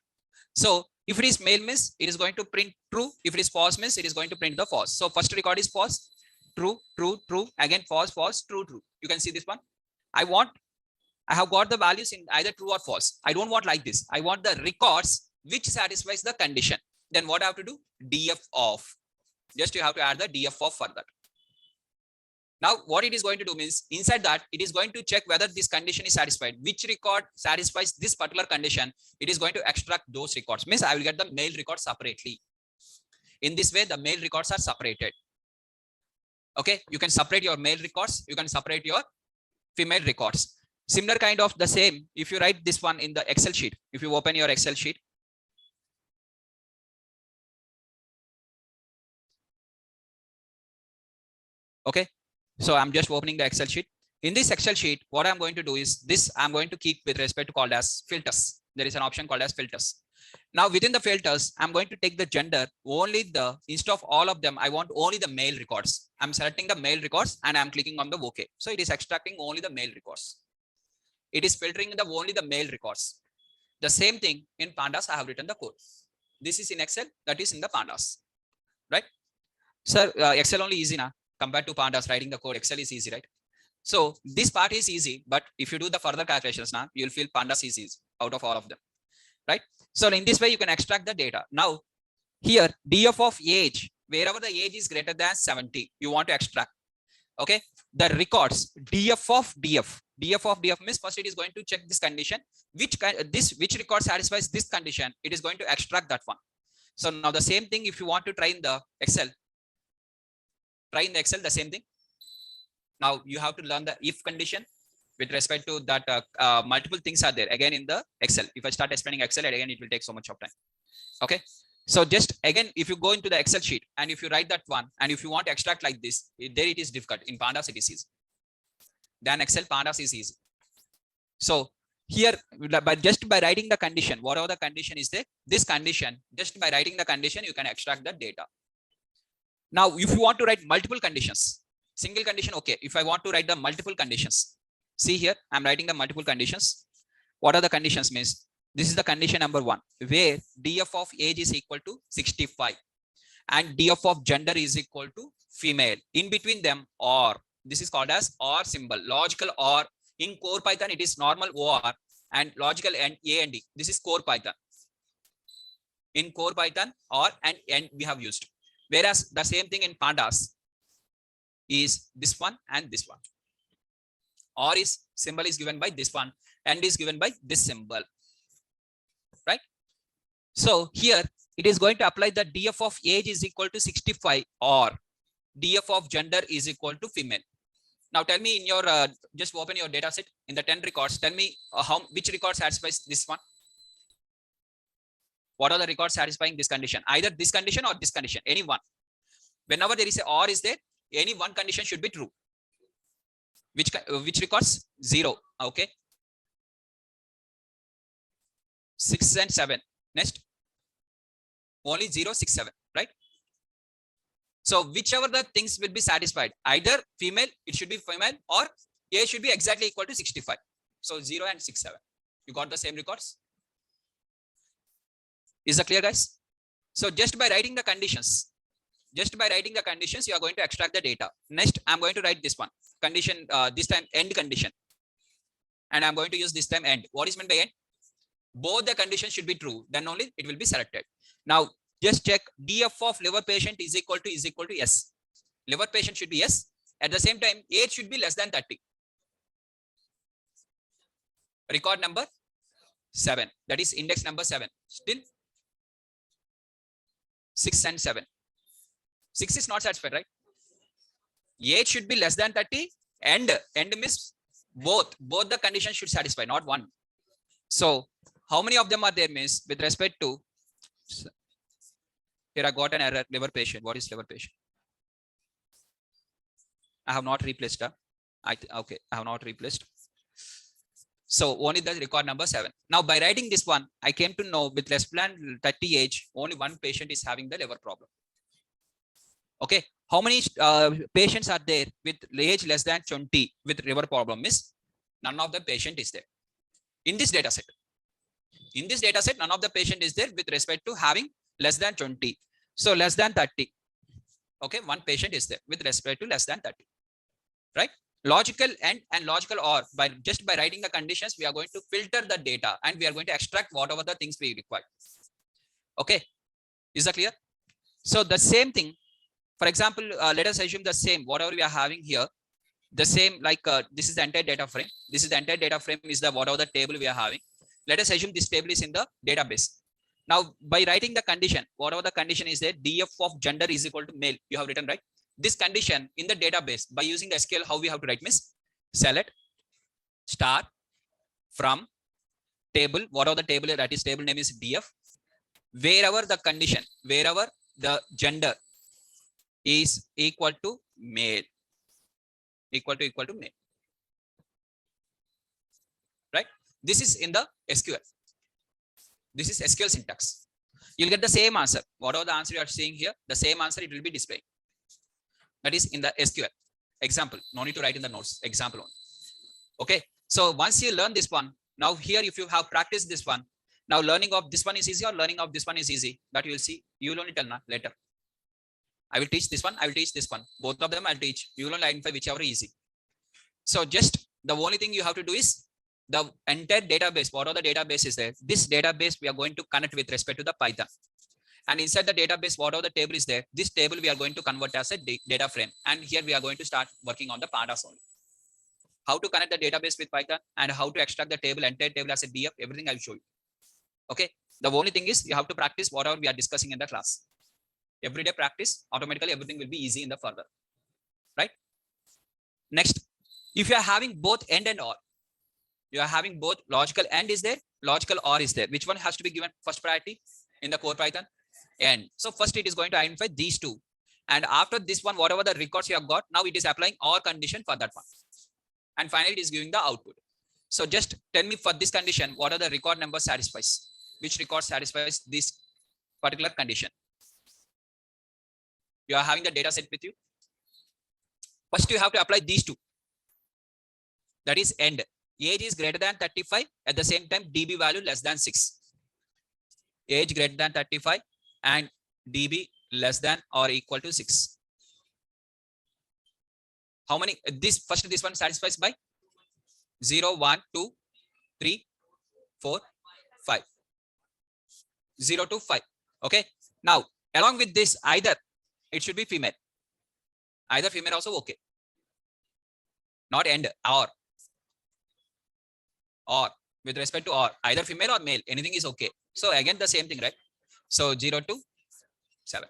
So if it is male means it is going to print true. If it is false means it is going to print the false. So first record is false, true, true, true, again false, false, true, true. You can see this one. I have got the values in either true or false. I don't want like this. I want the records which satisfies the condition. Then what I have to do? df of. Just you have to add the df of for that. Now what it is going to do means inside that it is going to check whether this condition is satisfied. Which record satisfies this particular condition, it is going to extract those records. Means I will get the male records separately. In this way the male records are separated. Okay, you can separate your male records, you can separate your female records. Similar kind of the same if you write this one in the Excel sheet. If you open your Excel sheet, okay, so I'm just opening the Excel sheet. In this Excel sheet, what I'm going to do is this, I'm going to keep with respect to called as filters. There is an option called as filters. Now within the filters, I'm going to take the gender, only the, instead of all of them, I want only the male records. I'm selecting the male records and I'm clicking on the OK. So it is extracting only the male records. It is filtering the only the male records. The same thing in Pandas, I have written the code. This is in Excel, that is in the Pandas, right? Sir, Excel only easy now. Compared to Pandas, writing the code, Excel is easy, right? So this part is easy, but if you do the further calculations now, you'll feel Pandas is easy out of all of them, right? So in this way, you can extract the data. Now here, df of age, wherever the age is greater than 70, you want to extract. Okay, the records df of df means first it is going to check this condition, which record satisfies this condition, it is going to extract that one. So now the same thing, if you want to try in the Excel, the same thing. Now you have to learn the if condition with respect to that. Multiple things are there again in the Excel. If I start explaining Excel again, it will take so much of time. Okay, so just again, if you go into the Excel sheet and if you write that one, and if you want to extract like this, there it is difficult. In Pandas it is easy. Then Excel, Pandas is easy. So here, but just by writing the condition, whatever the condition is there, this condition, just by writing the condition, you can extract the data. Now, if you want to write multiple conditions, single condition, okay. If I want to write the multiple conditions, see here, I'm writing the multiple conditions. What are the conditions means? This is the condition number 1, where df of age is equal to 65 and df of gender is equal to female. In between them, or. This is called as or symbol, logical or. In core Python, it is normal or and logical and a and d. This is core Python. In core Python, or and we have used. Whereas the same thing in Pandas is this one and this one. Or is symbol is given by this one and is given by this symbol, right? So here it is going to apply the df of age is equal to 65 or df of gender is equal to female. Now tell me in your, just open your data set in the 10 records. Tell me which record satisfies this one. What are the records satisfying this condition? Either this condition or this condition, any one. Whenever there is a or is there, any one condition should be true. Which records? 0. Okay. 6 and 7. Next. Only 0, 6, 7, right? So whichever the things will be satisfied, either female, it should be female, or A should be exactly equal to 65. So 0 and 6, 7. You got the same records? Is that clear, guys? So just by writing the conditions, you are going to extract the data. Next, I'm going to write this one. Condition, this time end condition. And I'm going to use this time end. What is meant by end? Both the conditions should be true. Then only it will be selected. Now, just check df of liver patient is equal to yes. Liver patient should be yes. At the same time, age should be less than 30. Record number 7. That is index number 7. Still 6 and 7. 6 is not satisfied, right? Age should be less than 30 End means both the conditions should satisfy, not one. So how many of them are there means with respect to, here I got an error, liver patient. What is liver patient? I have not replaced. Okay, I have not replaced. So only the record number 7. Now by writing this one, I came to know with less than 30 age, only one patient is having the liver problem. Okay, how many patients are there with age less than 20 with liver problem? Is none of the patient is there in this data set. In this data set, none of the patient is there with respect to having less than 20. So less than 30. Okay, one patient is there with respect to less than 30. Right? Logical and logical OR, by just by writing the conditions, we are going to filter the data and we are going to extract whatever the things we require. Okay, is that clear? So the same thing, for example, let us assume the same, whatever we are having here, the same like this is the entire data frame. This is the entire data frame is the whatever the table we are having. Let us assume this table is in the database. Now by writing the condition, whatever the condition is there, df of gender is equal to male, you have written, right? This condition in the database by using the SQL, how we have to write means select star from table, whatever the table, that is table name is df, wherever the condition, wherever the gender is equal to male, equal to male, right? This is in the SQL. This is SQL syntax. You'll get the same answer. Whatever the answer you are seeing here, the same answer it will be displaying. That is in the SQL. Example, no need to write in the notes, example one. Okay, so once you learn this one, now here if you have practiced this one, now learning of this one is easy or learning of this one is easy, that you will see, you will only tell now later. I will teach this one, I will teach this one. Both of them I'll teach. You will only identify whichever is easy. So just the only thing you have to do is the entire database, whatever the database is there, this database we are going to connect with respect to the Python. And inside the database, whatever the table is there, this table we are going to convert as a data frame. And here we are going to start working on the Pandas only. How to connect the database with Python and how to extract the table, entire table as a DF, everything I'll show you. Okay. The only thing is you have to practice whatever we are discussing in the class. Everyday practice, automatically everything will be easy in the further. Right? Next, if you are having both AND and OR, you are having both logical AND is there, logical OR is there. Which one has to be given first priority in the core Python? AND. So first it is going to identify these two. And after this one, whatever the records you have got, now it is applying OR condition for that one. And finally, it is giving the output. So just tell me for this condition, what are the record number satisfies? Which record satisfies this particular condition? You are having the data set with you. First, you have to apply these two. That is AND. Age is greater than 35. At the same time, DB value less than 6. Age greater than 35 and DB less than or equal to 6. How many? This one satisfies by 0, 1, 2, 3, 4, 5. 0 to 5. Okay. Now, along with this, either it should be female. Either female also okay. Not AND, or with respect to OR, either female or male, anything is okay. So again, the same thing, right? So 0 to 7.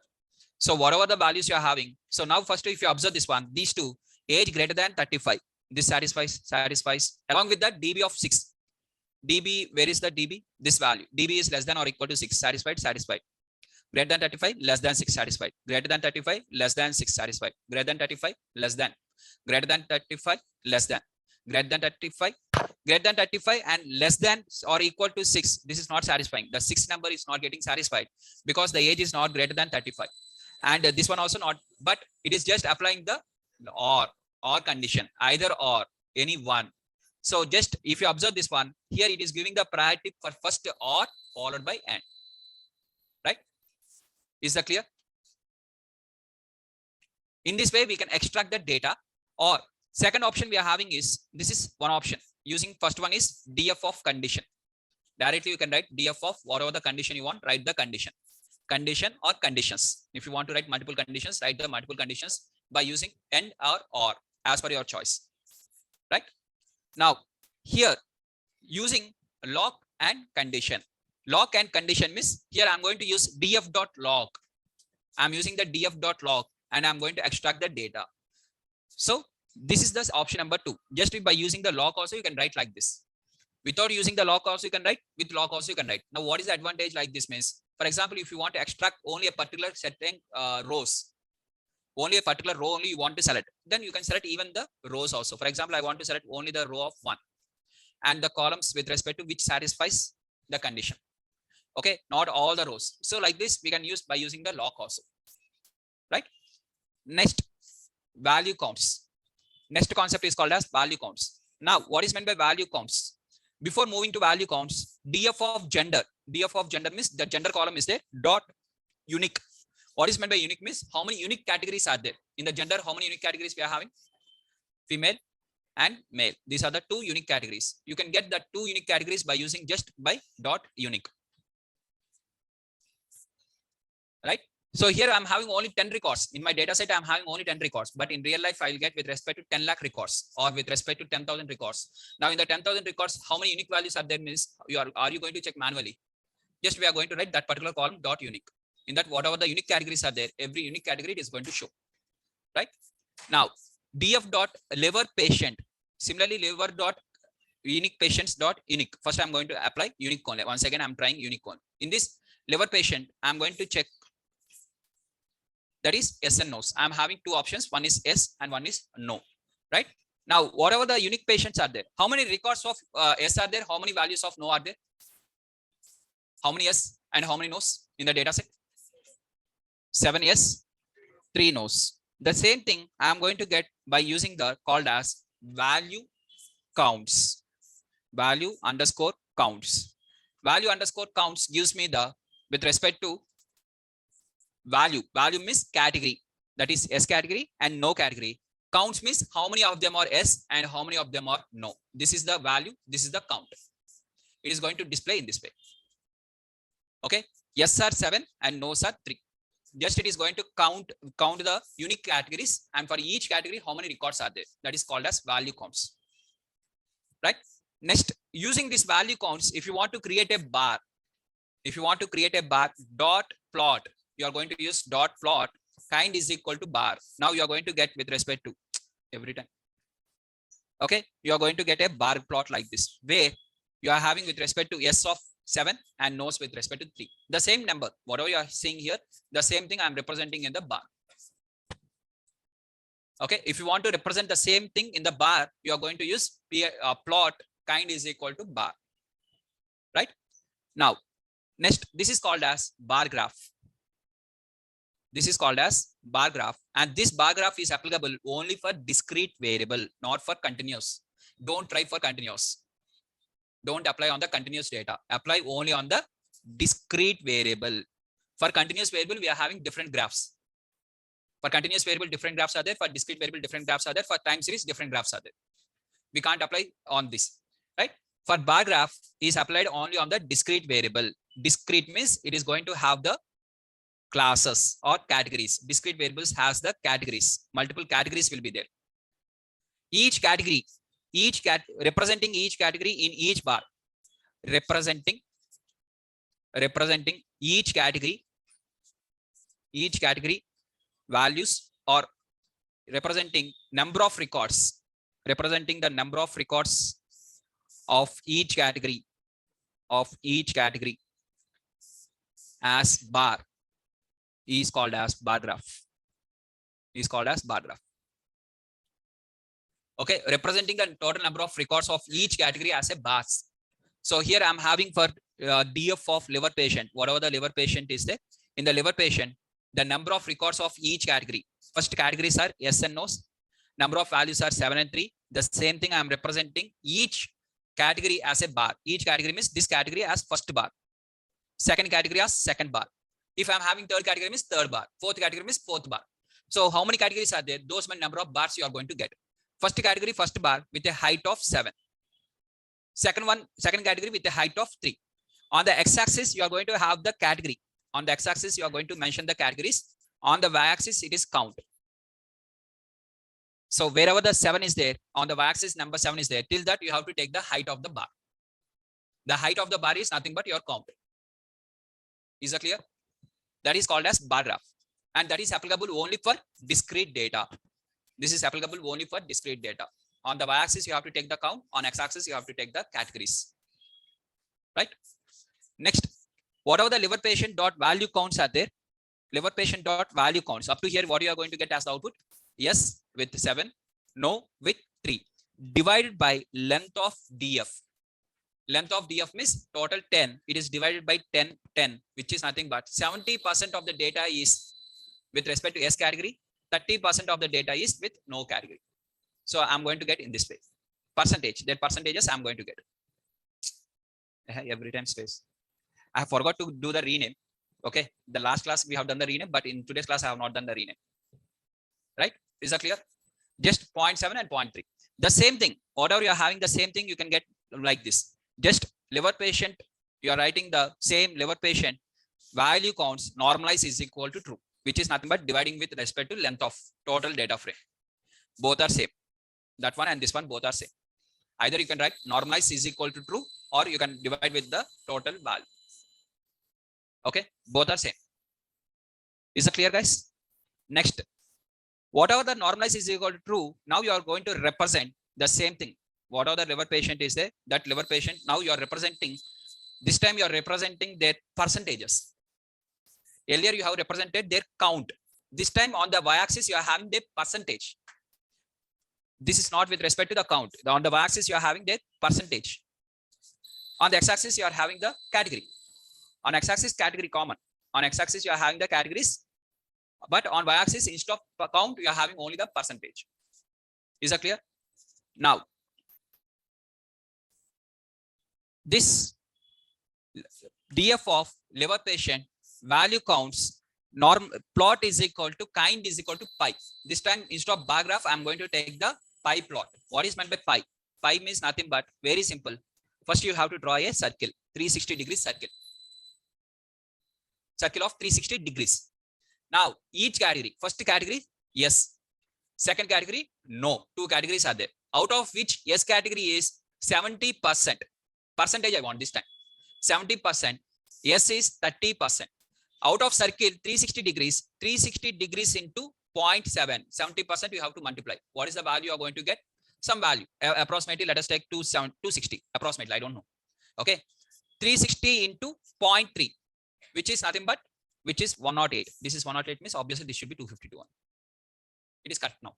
So whatever the values you are having. So now first, if you observe this one, these two, age greater than 35. This satisfies. Along with that, DB of 6. DB, where is the DB? This value. DB is less than or equal to 6. Satisfied. Greater than 35, less than 6, satisfied. Greater than 35, less than 6, satisfied. Greater than 35, less than. Greater than 35, less than. Greater than 35, greater than 35 and less than or equal to 6. This is not satisfying. The 6 number is not getting satisfied because the age is not greater than 35. And this one also not, but it is just applying the or condition, either or, any one. So just if you observe this one, here it is giving the priority for first or followed by AND. Right? Is that clear? In this way, we can extract the data. Or second option we are having is, this is one option. Using first one is DF of condition. Directly you can write DF of whatever the condition you want, write the condition. Condition or conditions. If you want to write multiple conditions, write the multiple conditions by using AND or as per your choice. Right? Now, here using lock and condition. Lock and condition means here I'm going to use df.log. I'm using the df.log and I'm going to extract the data. So This is the option number 2. Just by using the lock also, you can write like this. Without using the lock also, you can write. With lock also, you can write. Now, what is the advantage like this means? For example, if you want to extract only a particular setting rows, only a particular row only you want to select, then you can select even the rows also. For example, I want to select only the row of 1 and the columns with respect to which satisfies the condition. Okay, not all the rows. So like this, we can use by using the lock also. Right? Next, value counts. Next concept is called as value counts. Now, what is meant by value counts? Before moving to value counts, df of gender. Df of gender means the gender column is there. Dot unique. What is meant by unique means how many unique categories are there in the gender? How many unique categories we are having? Female and male. These are the 2 unique categories. You can get the 2 unique categories by using just by dot unique. Right? So here I'm having only 10 records. In my data set, I'm having only 10 records. But in real life, I'll get with respect to 10 lakh records or with respect to 10,000 records. Now in the 10,000 records, how many unique values are there means are you going to check manually? Just we are going to write that particular column dot unique. In that, whatever the unique categories are there, every unique category is going to show. Right? Now, df dot liver patient. Similarly, liver dot unique patients dot unique. First, I'm going to apply unique only. Once again, I'm trying unique one. In this liver patient, I'm going to check that is yes and no's. I'm having 2 options. One is yes and one is no. Right? Now, whatever the unique patients are there, how many records of yes are there? How many values of no are there? How many yes and how many no's in the data set? 7 yes, 3 no's. The same thing I'm going to get by using the called as value counts. Value underscore counts. Value underscore counts gives me the with respect to value. Value means category. That is S category and no category. Counts means how many of them are S and how many of them are no. This is the value. This is the count. It is going to display in this way. Okay. Yes are 7 and no's are 3. Just it is going to count the unique categories, and for each category, how many records are there? That is called as value counts. Right? Next, using this value counts, if you want to create a bar, dot plot, you are going to use dot plot kind is equal to bar. Now you are going to get with respect to every time. Okay, you are going to get a bar plot like this, where you are having with respect to yes of 7 and no's with respect to 3. The same number, whatever you are seeing here, the same thing I'm representing in the bar. Okay, if you want to represent the same thing in the bar, you are going to use plot kind is equal to bar. Right? Now, next, this is called as bar graph. This is called as bar graph, and this bar graph is applicable only for discrete variable, not for continuous. Don't try for continuous. Don't apply on the continuous data. Apply only on the discrete variable. For continuous variable, we are having different graphs. For continuous variable, different graphs are there. For discrete variable, different graphs are there. For time series, different graphs are there. We can't apply on this, right? For bar graph is applied only on the discrete variable. Discrete means it is going to have the classes or categories. Discrete variables has the categories. Multiple categories will be there. Each category, representing each category in each bar. Representing each category values, or representing number of records, representing the number of records of each category as bar is called as bar graph. Okay, representing the total number of records of each category as a bars. So here I'm having for DF of liver patient, whatever the liver patient is there. In the liver patient, the number of records of each category. First categories are yes and no's. Number of values are 7 and 3. The same thing I'm representing each category as a bar. Each category means this category as first bar. Second category as second bar. If I'm having third category means third bar. Fourth category means fourth bar. So how many categories are there? Those many number of bars you are going to get. First category, first bar with a height of 7. Second category with a height of 3. On the x-axis, you are going to have the category. On the x-axis, you are going to mention the categories. On the y-axis, it is count. So wherever the 7 is there, on the y-axis, number 7 is there. Till that, you have to take the height of the bar. The height of the bar is nothing but your count. Is that clear? That is called as bar graph. And that is applicable only for discrete data. This is applicable only for discrete data. On the y-axis, you have to take the count. On x-axis, you have to take the categories. Right? Next, whatever the liver patient dot value counts are there, liver patient dot value counts. Up to here, what you are going to get as the output? Yes with 7, no with 3. Divided by length of DF. Length of DF means total 10. It is divided by 10, 10, which is nothing but 70% of the data is with respect to S category. 30% of the data is with no category. So I'm going to get in this way. Percentage, that percentages I'm going to get. Every time space. I forgot to do the rename. Okay. The last class we have done the rename, but in today's class I have not done the rename. Right? Is that clear? Just 0.7 and 0.3. The same thing. Whatever you are having the same thing, you can get like this. Just liver patient, you are writing the same liver patient value counts normalize is equal to true, which is nothing but dividing with respect to length of total data frame. Both are same. That one and this one both are same. Either you can write normalize is equal to true, or you can divide with the total value. Okay, both are same. Is it clear, guys? Next, whatever the normalize is equal to true, now you are going to represent the same thing. Whatever the liver patient is there, that liver patient, now you are representing, this time you are representing their percentages. Earlier you have represented their count. This time on the y-axis you are having their percentage. This is not with respect to the count. On the y-axis you are having their percentage. On the x-axis you are having the category. On x-axis category common. On x-axis you are having the categories. But on y-axis instead of count you are having only the percentage. Is that clear? Now, this DF of liver patient value counts norm plot is equal to kind is equal to pi. This time instead of bar graph, I'm going to take the pi plot. What is meant by pi? Pi means nothing but very simple. First, you have to draw a circle, 360 degrees circle. Circle of 360 degrees. Now, each category, first category, yes. Second category, no. Two categories are there. Out of which yes category is 70%. Percentage I want this time. 70%. Yes is 30%. Out of circle 360 degrees into 0.7. 70% you have to multiply. What is the value you are going to get? Some value. Approximately, let us take 260. Approximately, I don't know. Okay. 360 into 0.3, which is nothing but, which is 108. This is 108 means obviously this should be 252. It is cut now.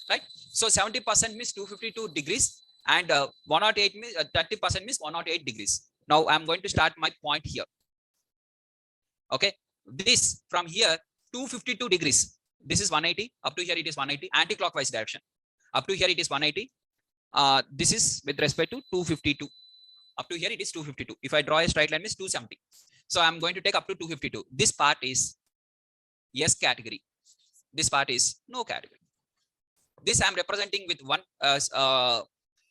Right? So 70% means 252 degrees. And 108 means 30% means 108 degrees. Now I'm going to start my point here. Okay, this from here 252 degrees. This is 180. Up to here it is 180 anti-clockwise direction. Up to here it is 180. This is with respect to 252. Up to here it is 252. If I draw a straight line, is 270. So I'm going to take up to 252. This part is yes category. This part is no category. This I'm representing with one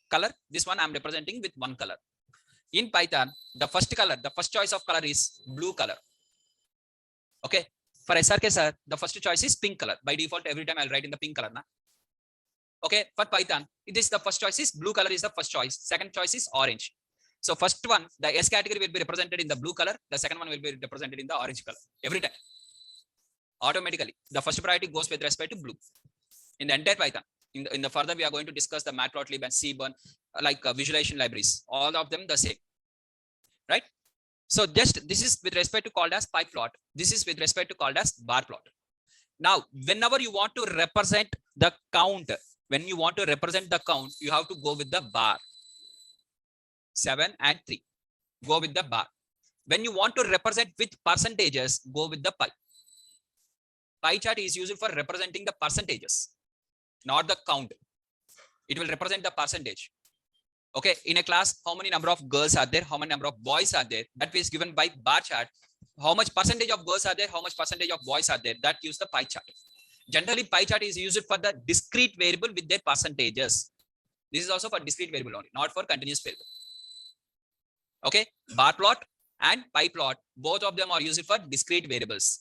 color. This one I'm representing with one color. In Python, the first color, the first choice of color is blue color. Okay. For SRK, sir, the first choice is pink color. By default, every time I'll write in the pink color. Na? Okay. For Python, it is the first choice is blue color is the first choice. Second choice is orange. So first one, the S category will be represented in the blue color. The second one will be represented in the orange color. Every time. Automatically, the first priority goes with respect to blue. In the entire Python. In the further, we are going to discuss the matplotlib and cburn, like visualization libraries. All of them the same. Right? So just this is with respect to called as pie plot. This is with respect to called as bar plot. Now, whenever you want to represent the count, when you want to represent the count, you have to go with the bar. 7 and 3. Go with the bar. When you want to represent with percentages, go with the pie. Pie chart is used for representing the percentages, not the count. It will represent the percentage. Okay, in a class, how many number of girls are there? How many number of boys are there? That is given by bar chart. How much percentage of girls are there? How much percentage of boys are there? That gives the pie chart. Generally, pie chart is used for the discrete variable with their percentages. This is also for discrete variable only, not for continuous variable. Okay, bar plot and pie plot, both of them are used for discrete variables.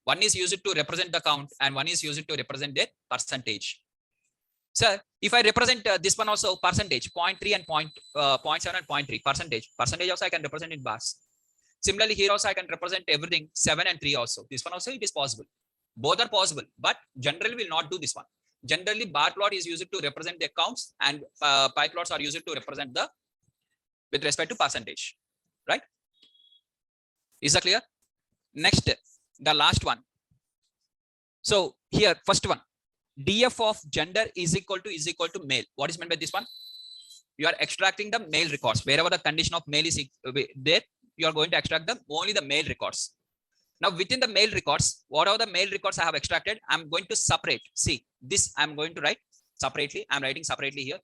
One is used to represent the count and one is used to represent their percentage. Sir, if I represent this one also percentage, 0.3 and 0.7 and 0.3 percentage also I can represent in bars. Similarly, here also I can represent everything 7 and 3 also. This one also it is possible. Both are possible, but generally will not do this one. Generally, bar plot is used to represent the counts, and pie plots are used to represent the with respect to percentage, right? Is that clear? Next, the last one. So here, first one, df of gender is equal to male. What is meant by this one? You are extracting the male records. Wherever the condition of male is there, you are going to extract only the male records. Now within the male records, whatever the male records I have extracted, I'm going to separate. See, this I'm going to write separately. I'm writing separately here.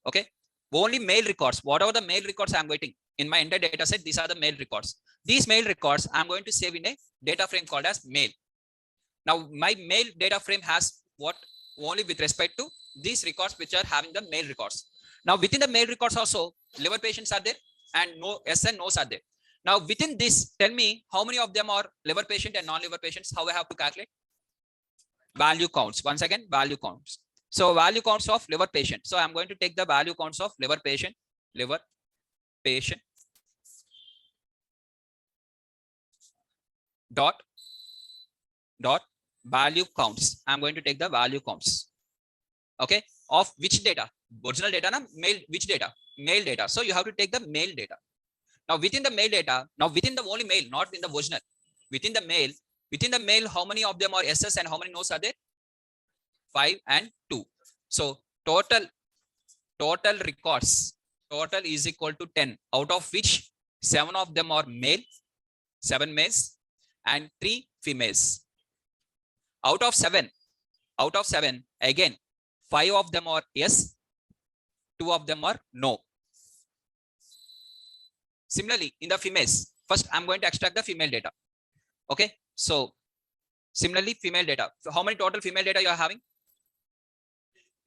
Okay. Only male records, whatever the male records I'm waiting in my entire data set, these are the male records. These male records I'm going to save in a data frame called as male. Now my male data frame has what? Only with respect to these records which are having the male records. Now within the male records also, liver patients are there and no yes and no's are there. Now within this, tell me how many of them are liver patient and non-liver patients. How I have to calculate? Value counts. Once again, value counts. So value counts of liver patient. So I'm going to take the value counts of liver patient dot value counts. I'm going to take the value counts. Okay. Of which data? Original data, na? Male, which data? Male data. So you have to take the male data. Now within the male data, now within the only male, not in the original, within the male, how many of them are SS and how many no's are there? 5 and 2. So total records, total is equal to 10, out of which 7 of them are male, 7 males and 3 females. Out of 7, again, 5 of them are yes, 2 of them are no. Similarly, in the females, first I'm going to extract the female data. Okay. So similarly, female data. So how many total female data you are having?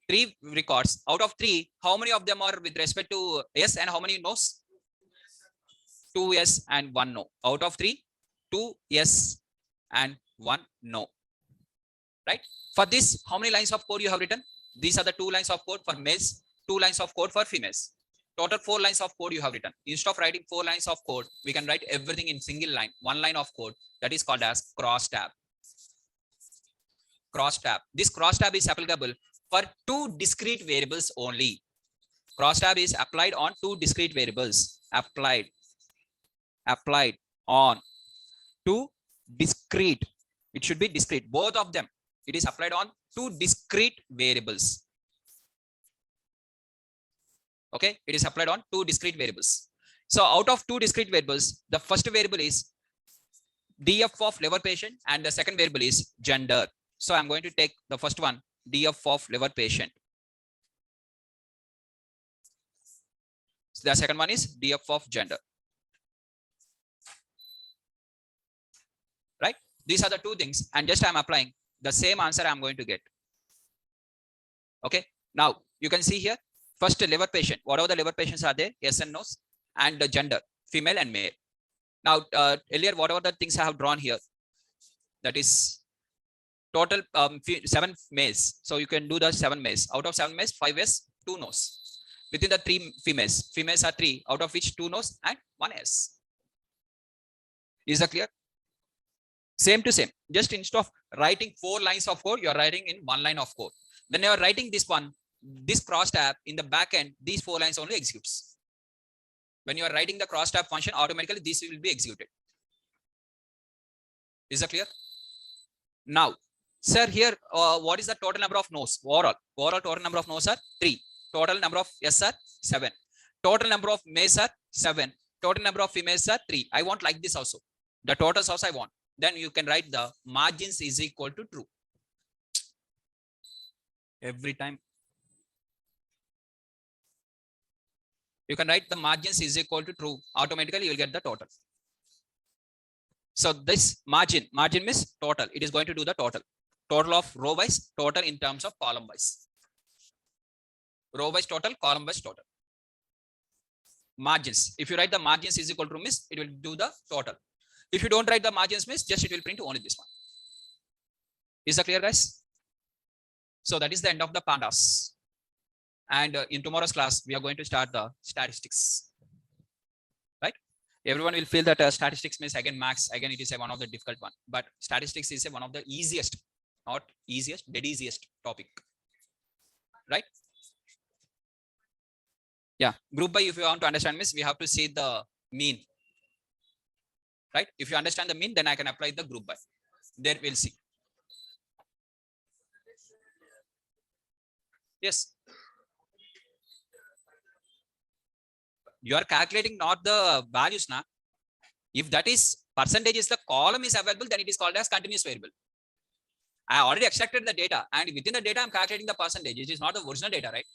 3 records. Out of 3, how many of them are with respect to yes and how many no's? 2 yes and 1 no. Out of 3, 2 yes and 1 no. Right? For this, how many lines of code you have written? These are the 2 lines of code for males, 2 lines of code for females. Total 4 lines of code you have written. Instead of writing 4 lines of code, we can write everything in single line, 1 line of code. That is called as crosstab. Crosstab. This crosstab is applicable for 2 discrete variables only. Crosstab is applied on 2 discrete variables. Applied on 2 discrete. It should be discrete. Both of them. It is applied on 2 discrete variables. Okay, it is applied on 2 discrete variables. So out of 2 discrete variables, the first variable is df of liver patient and the second variable is gender. So I'm going to take the first one, df of liver patient. So the second one is df of gender. Right? These are the 2 things, and just I'm applying the same answer I'm going to get. Okay. Now you can see here. First, liver patient. Whatever the liver patients are there, yes and no's, and the gender, female and male. Now, earlier, whatever the things I have drawn here, that is total 7 males. So you can do the 7 males. Out of 7 males, 5 yes, 2 no's. Within the 3 females, females are 3, out of which 2 no's and 1 yes. Is that clear? Same to same. Just instead of writing 4 lines of code, you are writing in 1 line of code. When you are writing this one, this crosstab in the back end, these 4 lines only executes. When you are writing the crosstab function, automatically this will be executed. Is that clear? Now, sir, here, what is the total number of no's? Overall total number of no's are 3. Total number of yes are 7. Total number of males are 7. Total number of females are 3. I want like this also. The totals also I want. Then you can write the margins is equal to true. Every time. You can write the margins is equal to true. Automatically you will get the total. So this margin means total. It is going to do the total. Total of row wise, total in terms of column wise. Row wise total, column wise total. Margins. If you write the margins is equal to means, it will do the total. If you don't write the margins means, just it will print only this one. Is that clear, guys? So that is the end of the pandas. And in tomorrow's class, we are going to start the statistics. Right? Everyone will feel that statistics means again max. Again, it is one of the difficult one. But statistics is one of the easiest. not easiest, dead easiest topic, right? Yeah, group by, if you want to understand means we have to see the mean, right? If you understand the mean, then I can apply the group by. There we'll see. Yes. You are calculating not the values now. If that is percentage is the column is available, then it is called as continuous variable. I already extracted the data, and within the data, I'm calculating the percentage. It is not the original data, right?